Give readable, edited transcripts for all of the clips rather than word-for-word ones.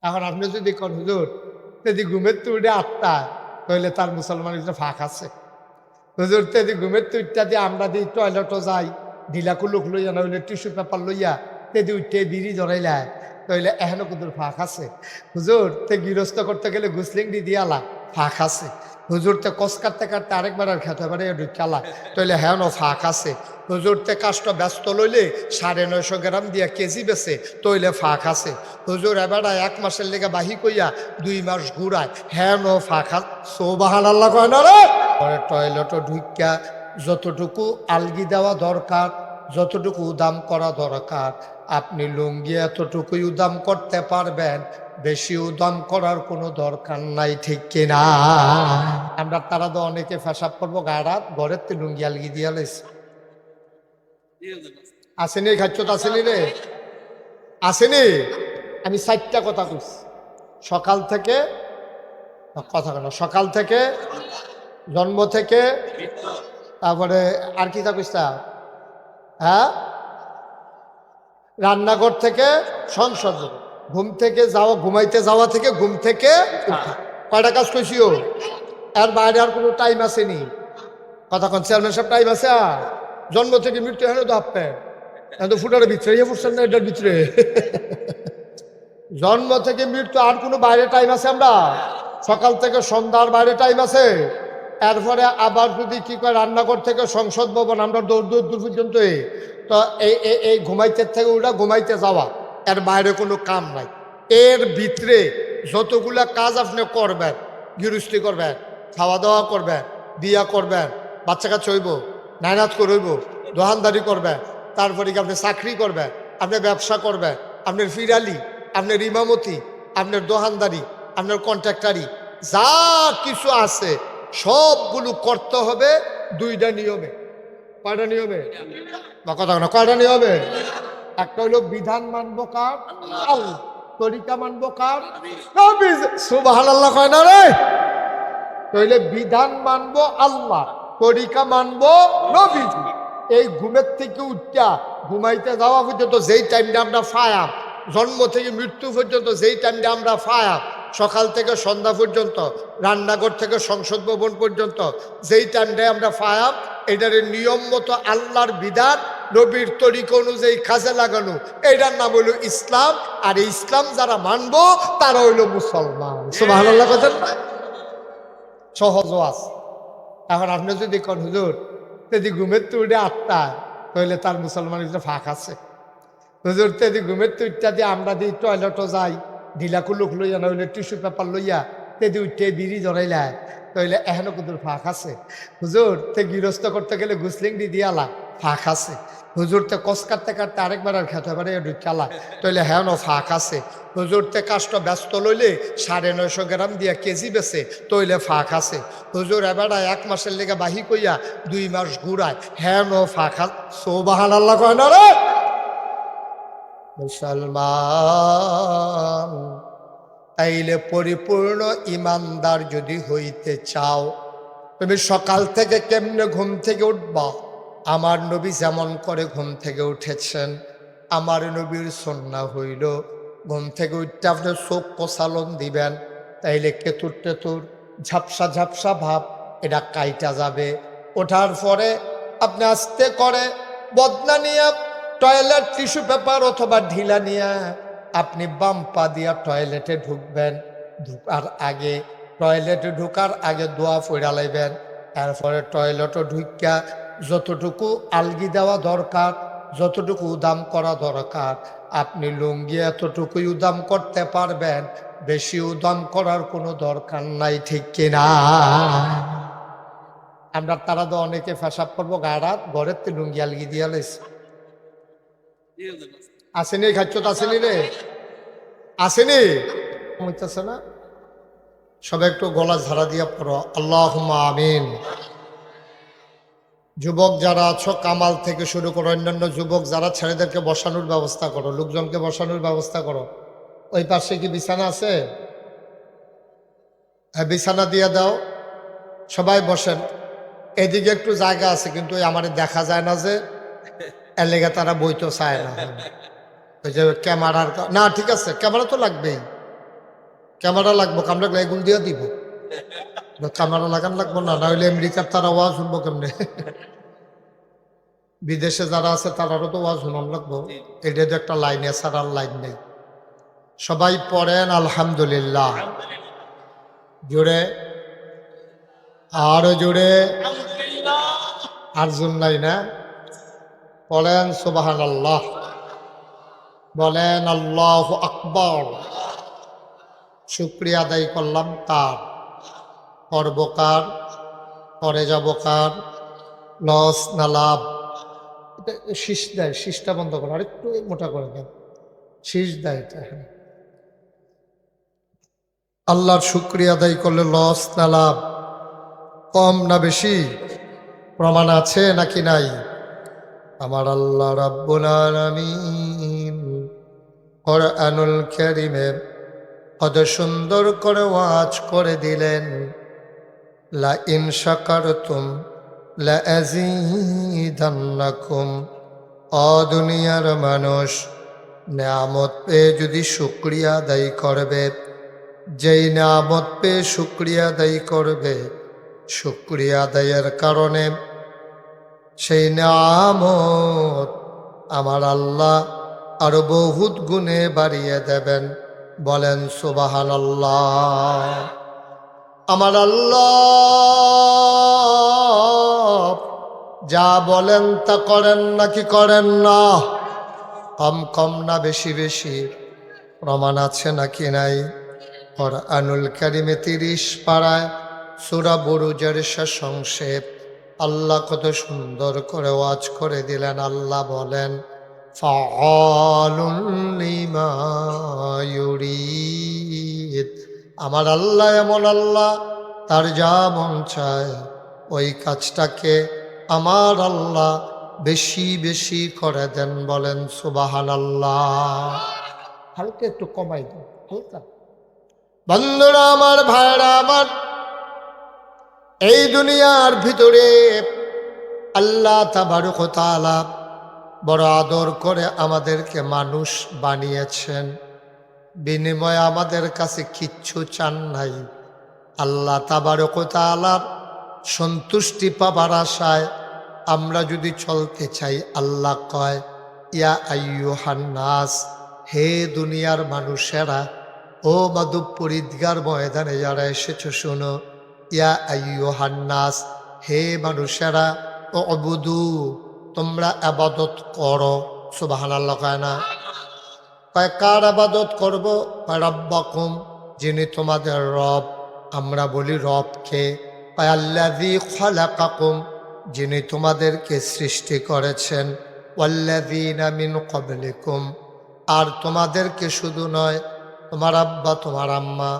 এখন আপনি যদি কোন হুজুর যদি ঘুমের তুড়ে আটটা তাহলে তার মুসলমান ফাঁক আছে। হুজুর যদি ঘুমের তুইটা দিয়ে আমরা দিই টয়লেটও যাই ঢিলা কুলুক লইয়া না হইলে টিস্যু পেপার লইয়া তেদি উঠে বিড়ি জড়াইলায় তাইলে এখনো কিন্তু ফাঁক আছে। হুজুর তে গৃহস্থ করতে গেলে গুসলিং দি দিয়ালা ফাঁক আছে। হুজুর তে কস কাটতে কাটতে আরেকবার আর খেতে পারে ঢুকালা তাইলে হ্যাঁ ফাঁক আছে। হুজুর তে কাষ্ট ব্যস্ত লইলে 950 গ্রাম দিয়া কেজি বেছে তৈলে ফাঁক আছে। হুজুর এবার 1 মাসের লেগে বাহি কইয়া 2 মাস ঘুরায় হ্যাঁ ফাঁক আছে। সুবহানাল্লাহ কয় না রে। পরে টয়লেটও ঢুকা যতটুকু আলগি দেওয়া দরকার, যতটুকু উদাম করা দরকার আপনি লুঙ্গি এতটুকুই উদাম করতে পারবেন, বেশি উদাম করার কোনো দরকার নাই, ঠিক কিনা? আমরা তারা তো অনেকে ফেসাব করবো গাড়াত ঘরের তে লুঙ্গি আলগি দিয়া লাইছে। আসেনি খাচ্ছ তো আসেনি রে, আসেনি। আমি 4টা কথা কইছি সকাল থেকে, কথা কেন সকাল থেকে, জন্ম থেকে, তারপরে আর কি তা কইছা, হ্যাঁ রান্নাঘর থেকে সংসদ, ঘুম থেকে যাওয়া, ঘুমাইতে যাওয়া থেকে ঘুম থেকে উঠা। কয়টা কাজ কইছিও? এর বাইরে আর কোনো টাইম আসেনি। কথা কোন চেয়ারম্যান সাহেব টাইম আছে? জন্ম থেকে মৃত্যু হেন তো আপনি তো ফুটার ভিতরে ইয়ে ফুটছেন না এটার ভিতরে। জন্ম থেকে মৃত্যু আর কোনো বাইরে টাইম আছে? আমরা সকাল থেকে সন্ধ্যার বাইরে টাইম আছে। এরপরে আবার যদি কি করে রান্নাঘর থেকে সংসদ ভবন আমরা দূর দূর দূর পর্যন্ত তো এই ঘুমাইতে থেকে ওটা ঘুমাইতে যাওয়া, এর বাইরে কোনো কাম নাই। এর ভিতরে যতগুলা কাজ আপনি করবেন, গৃহস্থী করবেন, খাওয়া দাওয়া করবেন, বিয়া করবেন, বাচ্চা কাচ্চা হইব, নাইনাত করইব, দোকানদারি করবেন, তারপরে কি আপনি চাকরি করবেন, আপনি ব্যবসা করবেন, আপনার ফিরালি, আপনার ইমামতি, আপনার দোকানদারি, আপনার কন্ট্রাক্টারি, যা কিছু আছে সবগুলো করতে হবে 2টা নিয়মে। কয়টা নিয়মে? বা কথা না, কয়টা নিয়মে? একটা হইল বিধান মানবো কার? আল্লাহ। তরিকা মানবো কার? নবী। সুবহানাল্লাহ কয় না রে। তাইলে বিধান মানবো আল্লাহ, তরিকা মানবো নবীজি। এই ঘুমের থেকে উঠা ঘুমাইতে যাওয়া পর্যন্ত যেই টাইমটা আমরা ফায়াম, জন্ম থেকে মৃত্যু পর্যন্ত যেই টাইমটা আমরা ফায়াম, সকাল থেকে সন্ধ্যা পর্যন্ত, রান্নাঘর থেকে সংসদ ভবন পর্যন্ত যেই টাইমটায় আমরা ফায়াম, এটার নিয়ম মতো আল্লাহর বিধান নবীর তরিকা অনুযায়ী কাজে লাগানো, এটার নাম হইল ইসলাম। আর এই ইসলাম যারা মানবো তারা হইল মুসলমান। সুবহানাল্লাহ কথা সহজ আছে। এখন আপনি যদি কোন হুজুর যদি ঘুমের তুড়ে আটটা তাহলে তার মুসলমান ফাঁক আছে। হুজুর যদি ঘুমের তুইটা দিয়ে আমরা দিই টয়লেটও যাই ঢিলা কুলুক লইয়া না হইলে টিস্যু পেপার লইয়া তেদি উঠে বিড়ি জড়াইলায় তাইলে এখনো কিন্তু ফাঁক আছে। হুজুর তে গৃহস্থ করতে গেলে গুসলিং দি দিয়ালা ফাঁক আছে। হুজুর তে কস কাটতে কাটতে আরেকবার আর খেতে পারে ঢুকালা তাইলে হ্যাঁ ফাঁক আছে। হুজুর তে কাষ্ট ব্যস্ত লইলে 950 গ্রাম দিয়া কেজি বেছে তৈলে ফাঁক আছে। হুজুর এবার 1 মাসের লেগে বাহি কইয়া 2 মাস ঘুরায় হ্যাঁ ফাঁক আছে। সুবহানাল্লাহ কয় না রে। মুসলমান তাইলে পরিপূর্ণ ইমানদার যদি হইতে চাও, তুমি সকাল থেকে কেমনে ঘুম থেকে উঠবা? আমার নবী যেমন করে ঘুম থেকে উঠেছেন, আমার নবীর সুন্নাহ হইল ঘুম থেকে উঠতে আপনি চোখ কষালন দিবেন, তাইলে কেতুর টেতুর ঝাপসা ঝাপসা ভাব এটা কাইটা যাবে। ওঠার পরে আপনি আস্তে করে বদনা নিয়ে টয়লেট টিস্যু পেপার অথবা ঢিলা নিয়ে আপনি বাম পা দিয়া টয়লেটে ঢুকবেন। টয়লেটে ঢুকার আগে দোয়া পড়া লাইবেন। তারপরে টয়লেটও ঢুকা যতটুকু আলগি দেওয়া দরকার, যতটুকু উদাম করা দরকার আপনি লুঙ্গি এতটুকুই উদাম করতে পারবেন, বেশি উদাম করার কোনো দরকার নাই, ঠিক কিনা? আমরা তারা তো অনেকে ফেসাব করবো গাড়াত ঘরের তে লুঙ্গি আলগি দিয়া লাইছে। আসেনি খাচ্ছ তো আসেনি রে, আসেনি হইতেছে না। সবাই একটু গলা ঝাড়া দিয়া পড়ো আল্লাহুম্মা আমিন। যুবক যারা আছো কামাল থেকে শুরু করো, অন্যান্য যুবক যারা ছেলেদেরকে বসানোর ব্যবস্থা করো, লোকজনকে বসানোর ব্যবস্থা করো। ওই পাশে কি বিছানা আছে? হ্যাঁ বিছানা দিয়ে দাও, সবাই বসেন। এদিকে একটু জায়গা আছে কিন্তু আমার দেখা যায় না যে, এর লেগে তারা বইতে চায় না। ওই যে ক্যামেরার না, ঠিক আছে ক্যামেরা তো লাগবেই, ক্যামেরা লাগবো, কামরা এগুল দিয়ে দিব, ক্যামেরা লাগান লাগবো না, নাহলে আমেরিকার তারা ওয়াজ শুনবো কেমনে? বিদেশে যারা আছে তারারও তো ওয়াজ শুনান লাগবো। এটা তো একটা লাইন, এছাড়া লাইন নেই। সবাই পড়েন আলহামদুলিল্লাহ, জোরে, আরো জোরে, আর জোর নাই না? বলেন সুবহানাল্লাহ, বলেন আল্লাহু আকবার। শুকরিয়া আদায় করলাম কার? করব কার? করে যাব কার? লস না লাভ? এটা শীষ দেয়, শীষটা বন্ধ করো, আরেকটু মোটা করে দেন, শীষ দেয় এটা। হ্যাঁ, আল্লাহর শুকরিয়া আদায় করলে লস না লাভ? কম না বেশি? প্রমাণ আছে নাকি নাই? আমার আল্লাহ রাব্বুল আলামিন কুরআনুল কারীমে কত সুন্দর করে ওয়াজ করে দিলেন, লা ইন শাকারতুম লা আযীদান্নাকুম। ও দুনিয়ার মানুষ, নিয়ামত পেয়ে যদি শুকরিয়া আদায় করবে, যেই নিয়ামত পেয়ে শুকরিয়া আদায় করবে, শুকরিয়া আদায়ের কারণে সেই নিয়ামত আমার আল্লাহ আরো বহুত গুণে বাড়িয়ে দেবেন। বলেন সুবহানাল্লাহ। আমার আল্লাহ যা বলেন তা করেন নাকি করেন না? কম কম না বেশি বেশি? প্রমাণ আছে নাকি নাই? কুরআনুল কারীমে 30 পারায় সূরা বুরুজের শেষ অংশে আল্লাহ কত সুন্দর করে ওয়াজ করে দিলেন। আল্লাহ বলেন, ফাআলুন লিমা ইউরিদ। আমার আল্লাহ এমন আল্লাহ, তার যা মন চায় ওই কাজটাকে আমার আল্লাহ বেশি বেশি করে দেন। বলেন সুবহানাল্লাহ। হালকা একটু কমাই দেন, হালকা। বন্ধুরা আমার, ভাইরা আমার, এই দুনিয়ার ভিতরে আল্লাহ তাবারক ওয়া তাআলা বড় আদর করে আমাদেরকে মানুষ বানিয়েছেন। বিনিময়ে আমাদের কাছে কিচ্ছু চান নাই। আল্লাহ তাবারক ওয়া তাআলার সন্তুষ্টি পাবার আশায় আমরা যদি চলতে চাই, আল্লাহ কয়, ইয়া আইয়ুহান নাস, হে দুনিয়ার মানুষেরা, ও মাধবপুর ঈদগার ময়দানে যারা এসেছো শোনো, ইয়া আইয়ুহান নাস, হে মানুষেরা, উবুদু, তোমরা ইবাদত করো। সুবহানাল্লাহ কয় না? কয় কার ইবাদত করব? কয় রাব্বাকুম, যিনি তোমাদের রব। আমরা বলি রব কে? কয় আল্লাযী খালাকাকুম, যিনি তোমাদেরকে সৃষ্টি করেছেন, ওয়াল্লাযীনা মিন ক্বাবলিকুম, আর তোমাদেরকে শুধু নয়, তোমার আব্বা, তোমার আম্মা,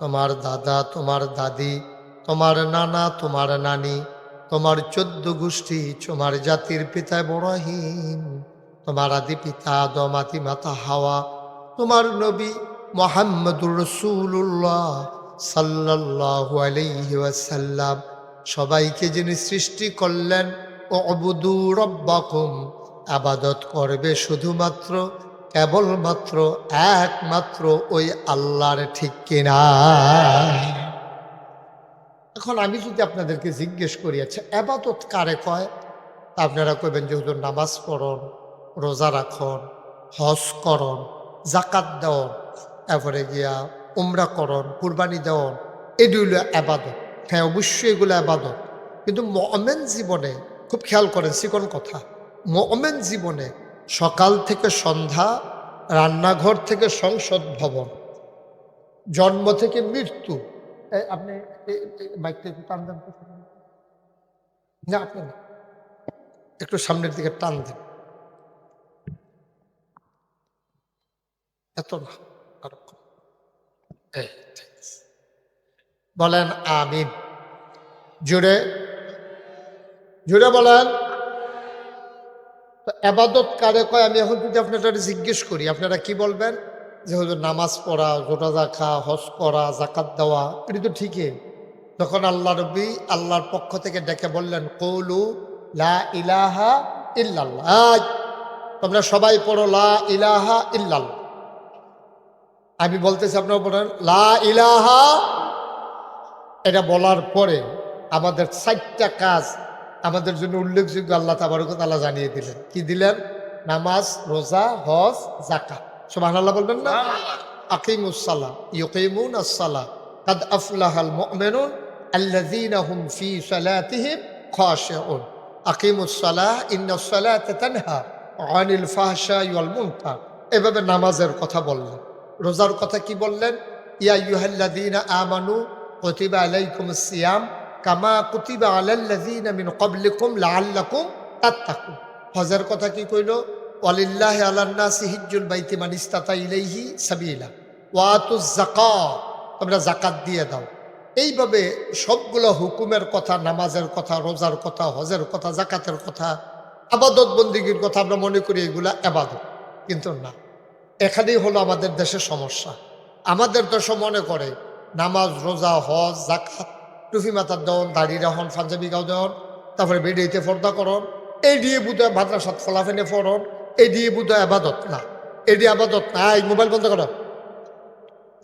তোমার দাদা, তোমার দাদি, তোমার নানা, তোমার নানি, তোমার 14 গোষ্ঠী, তোমার জাতির পিতা ইব্রাহিম, তোমার আদি পিতা আদম, আদি মাতা হাওয়া, তোমার নবী মুহাম্মদুর রাসূলুল্লাহ সাল্লাল্লাহু আলাইহি ওয়াসাল্লাম, সবাইকে যিনি সৃষ্টি করলেন, উবুদু রাব্বাকুম, ইবাদত করবে শুধুমাত্র, কেবলমাত্র, একমাত্র ওই আল্লাহর। ঠিক কিনা? এখন আমি যদি আপনাদেরকে জিজ্ঞেস করি, আচ্ছা ইবাদত কারে কয়? আপনারা কইবেন যে হুজুর নামাজ পড়ন, রোজা রাখুন, হজ করন, জাকাত দেওন, এরপরে গিয়া উমরা করন, কুরবানি দেওন, এগুলো ইবাদত। হ্যাঁ, অবশ্যই এগুলো ইবাদত। কিন্তু মুমিন জীবনে খুব খেয়াল করেন, চিকন কথা, মুমিন জীবনে সকাল থেকে সন্ধ্যা, রান্নাঘর থেকে সংসদ ভবন, জন্ম থেকে মৃত্যু। আপনি মাইকটা একটু টান দেন না, আপনি একটু সামনের দিকে টান দেন, এত না, আরো কম। ঠিক আছে। বলেন আমিন, জুড়ে জুড়ে বলেন। তো ইবাদত কারে কয়? আমি এখন যদি আপনারা জিজ্ঞেস করি, আপনারা কি বলবেন? যে হুজুর নামাজ পড়া, রোজা রাখা, হজ করা, জাকাত দেওয়া, এটা তো ঠিকই। তখন আল্লাহ নবী আল্লাহর পক্ষ থেকে ডেকে বললেন, কৌলু লা ইলাহা ইল্লাল্লাহ। তোমরা সবাই পড়ো লা ইলাহা ইল্লাল্লাহ। আমি বলতেছি, আপনারা বলেন লা ইলাহা। এটা বলার পরে আমাদের 4টা কাজ আমাদের জন্য উল্লেখযোগ্য আল্লাহ তাবারক ওয়া তাআলা জানিয়ে দিলেন। কি দিলেন? নামাজ, রোজা, হজ, যাকাত। সুবহানাল্লাহ বলবেন না? আকিমুস সালাহ ইউকিমুনাস সালাহ কাদ আফলাহাল মুমিনুন আল্লাযীনা হুম ফী সালাতিহিম খাশিউন। আকিমুস সালাহ ইন্নাস সালাতা তানহা আনিল ফাহশাই ওয়াল মুনকার। এভাবে নামাজের কথা বললেন। রোজার কথা কি বললেন? ইয়া আইয়ুহাল্লাযীনা আমানু কুতিবা আলাইকুমুস সিয়াম কামা কুতিবা আলাল্লাযীনা মিন ক্বাবলিকুম লাআল্লাকুম তাত্তাকুন। হজের কথা কি কইল? ওয়ালিল্লাহি আলান নাসি হিজ্জুল বাইতি মান ইসতাতা ইলাইহি সাবিলা ওয়া আতুজ যাকাত। তোমরা যাকাত দিয়ে দাও। এইভাবে সবগুলো হুকুমের কথা, নামাজের কথা, রোজার কথা, হজের কথা, যাকাতের কথা, আবাদত বন্দিগির কথা আমরা মনে করি এগুলা আবাদত, কিন্তু না। এখানেই হলো আমাদের দেশের সমস্যা। আমাদের দেশে মনে করে নামাজ, রোজা, হজ, যাকাত, টুপি মাথার দেওয়ান, দাড়ি রাহন, পাঞ্জাবি গাও দেওয়ান, তারপরে বেডিতে পর্দা করন, এই দিয়ে বুধয় মাদ্রাসাত ফলাফেনে পড়ন, এই দিয়ে বুধয় আবাদত না। এটি আবাদত না। এই মোবাইল বন্ধ করো,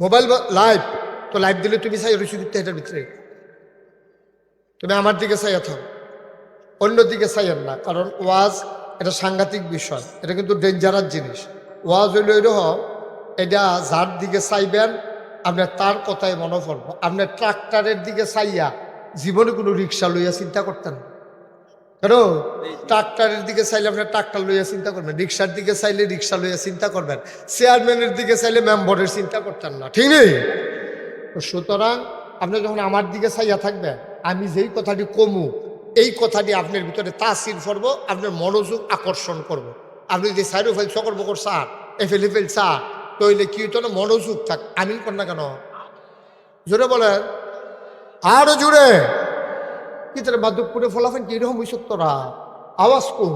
মোবাইল লাইভ তো লাইভ দিলে তুমি চাই রুচি দিতে, এটার ভিতরে তুমি আমার দিকে চাইয়া থাকো, অন্যদিকে চাইয়েন না। কারণ ওয়াজ এটা সাংঘাতিক বিষয়, এটা কিন্তু ডেঞ্জারাস জিনিস। ওয়াজ হইল এরকম, এটা যার দিকে চাইবেন আপনার তার কথাই মনে পড়বো। আপনার ট্রাক্টরের দিকে চাইয়া জীবনে কোনো রিক্সা লইয়া চিন্তা করতেন না। কেন? ট্রাক্টরের দিকে চাইলে আপনার ট্রাক্টর লইয়া চিন্তা করবেন, রিক্সার দিকে চাইলে রিক্সা লইয়া চিন্তা করবেন, চেয়ারম্যানের দিকে চাইলে মেম্বারের চিন্তা করতেন না, ঠিক নেই? সুতরাং আপনি যখন আমার দিকে চাইয়া থাকবেন, আমি যেই কথাটি কমু এই কথাটি আপনার ভিতরে তাসির করব, আপনার মনোযোগ আকর্ষণ করব। আপনি যদি সাইডো ফেল সকর বকর চান, এফেল এফেল চান, তৈলে কি হইতো না, মনোযোগ থাক। আমিন কর না কেন? জোরে বলেন, আরো জোরে। কি তোরা মাধবপুরে ফলাফেন কি রকম হইস তোরা? আওয়াজ কম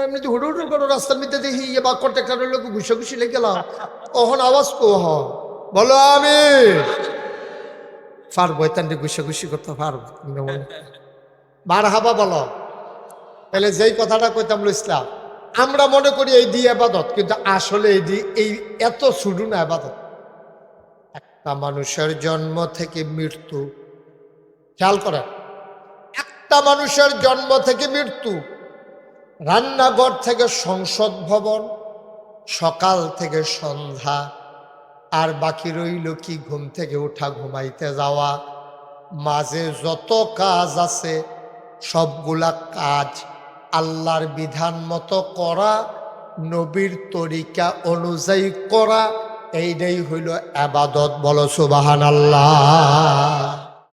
এমনি হুড়ো হুড়ো করো, রাস্তার মধ্যে দেখি ইয়ে বা কন্ট্রাক্টরের লোক ঘুষে ঘুষি লেগে গেলাম, তখন আওয়াজ কো হ বলো আমি পারবো, এতান্ডে ঘুষে ঘুষি করতে পারবো। বার হাবা বলো। তাহলে যেই কথাটা কইতাম ইসলাম, আমরা মনে করি এই দিয়ে আবাদত, কিন্তু আসলে এই এত শুরু না আবাদত। একটা মানুষের জন্ম থেকে মৃত্যু, খেয়াল করেন, একটা মানুষের জন্ম থেকে মৃত্যু, রান্নাঘর থেকে সংসদ ভবন, সকাল থেকে সন্ধ্যা, আর বাকি রইল কি ঘুম থেকে উঠা, ঘুমাইতে যাওয়া, মাঝে যত কাজ আছে সবগুলা কাজ আল্লাহর বিধান মতো করা, নবীর তরিকা অনুযায়ী করা, এইটাই হইল ইবাদত। বলো সুবহানাল্লাহ।